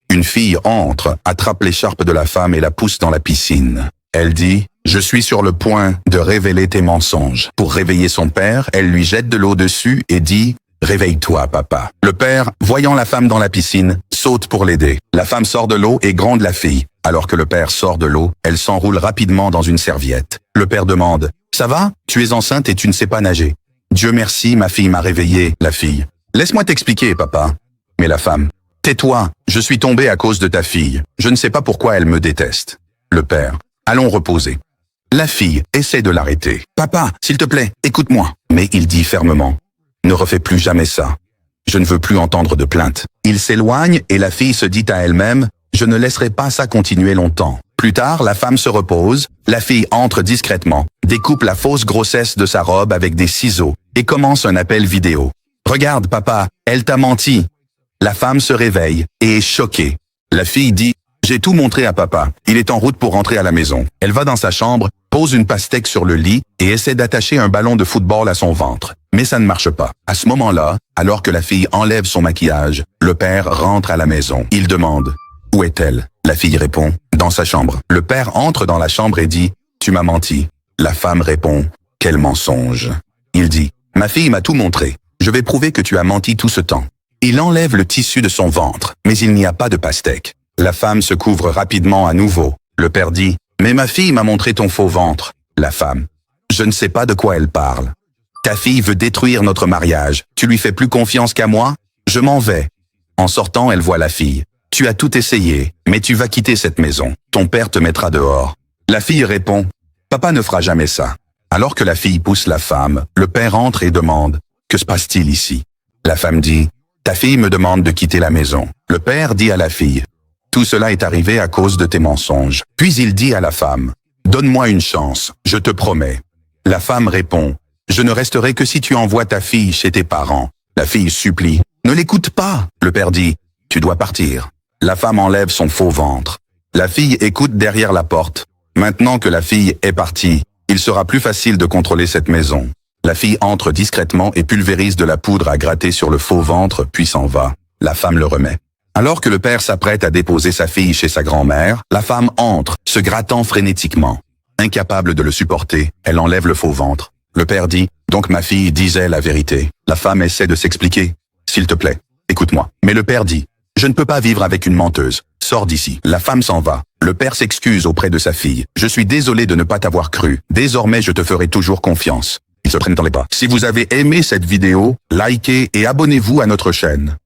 Une fille entre, attrape l'écharpe de la femme et la pousse dans la piscine. Elle dit « Je suis sur le point de révéler tes mensonges ». Pour réveiller son père, elle lui jette de l'eau dessus et dit « Réveille-toi, papa ». Le père, voyant la femme dans la piscine, saute pour l'aider. La femme sort de l'eau et gronde la fille. Alors que le père sort de l'eau, elle s'enroule rapidement dans une serviette. Le père demande « Ça va? Tu es enceinte et tu ne sais pas nager. »« Dieu merci, ma fille m'a réveillée. » La fille « Laisse-moi t'expliquer, papa. » Mais la femme « Tais-toi, je suis tombée à cause de ta fille. Je ne sais pas pourquoi elle me déteste. » Le père « Allons reposer. » La fille essaie de l'arrêter. « Papa, s'il te plaît, écoute-moi. » Mais il dit fermement « Ne refais plus jamais ça. Je ne veux plus entendre de plainte. » Il s'éloigne et la fille se dit à elle-même « Je ne laisserai pas ça continuer longtemps. » Plus tard, la femme se repose, la fille entre discrètement, découpe la fausse grossesse de sa robe avec des ciseaux et commence un appel vidéo. « Regarde, papa, elle t'a menti. » La femme se réveille et est choquée. La fille dit « J'ai tout montré à papa. Il est en route pour rentrer à la maison. » Elle va dans sa chambre, pose une pastèque sur le lit et essaie d'attacher un ballon de football à son ventre. Mais ça ne marche pas. À ce moment-là, alors que la fille enlève son maquillage, le père rentre à la maison. Il demande « Où est-elle ?» La fille répond « Dans sa chambre. » Le père entre dans la chambre et dit « Tu m'as menti. » La femme répond « Quel mensonge ?» Il dit « Ma fille m'a tout montré. Je vais prouver que tu as menti tout ce temps. » Il enlève le tissu de son ventre, mais il n'y a pas de pastèque. La femme se couvre rapidement à nouveau. Le père dit « Mais ma fille m'a montré ton faux ventre. » La femme « Je ne sais pas de quoi elle parle. Ta fille veut détruire notre mariage. Tu lui fais plus confiance qu'à moi? Je m'en vais. » En sortant, elle voit la fille. « Tu as tout essayé, mais tu vas quitter cette maison. Ton père te mettra dehors. » La fille répond « Papa ne fera jamais ça. » Alors que la fille pousse la femme, le père entre et demande « Que se passe-t-il ici ?» La femme dit « Ta fille me demande de quitter la maison. » Le père dit à la fille « Tout cela est arrivé à cause de tes mensonges. » Puis il dit à la femme « Donne-moi une chance, je te promets. » La femme répond « Je ne resterai que si tu envoies ta fille chez tes parents. » La fille supplie « Ne l'écoute pas. » Le père dit « Tu dois partir. » La femme enlève son faux ventre. La fille écoute derrière la porte. Maintenant que la fille est partie, il sera plus facile de contrôler cette maison. La fille entre discrètement et pulvérise de la poudre à gratter sur le faux ventre, puis s'en va. La femme le remet. Alors que le père s'apprête à déposer sa fille chez sa grand-mère, la femme entre, se grattant frénétiquement. Incapable de le supporter, elle enlève le faux ventre. Le père dit « Donc ma fille disait la vérité. » La femme essaie de s'expliquer. « S'il te plaît, écoute-moi. » Mais le père dit « Je ne peux pas vivre avec une menteuse. Sors d'ici. » La femme s'en va. Le père s'excuse auprès de sa fille. « Je suis désolé de ne pas t'avoir cru. Désormais, je te ferai toujours confiance. » Ils se prennent dans les bras. Si vous avez aimé cette vidéo, likez et abonnez-vous à notre chaîne.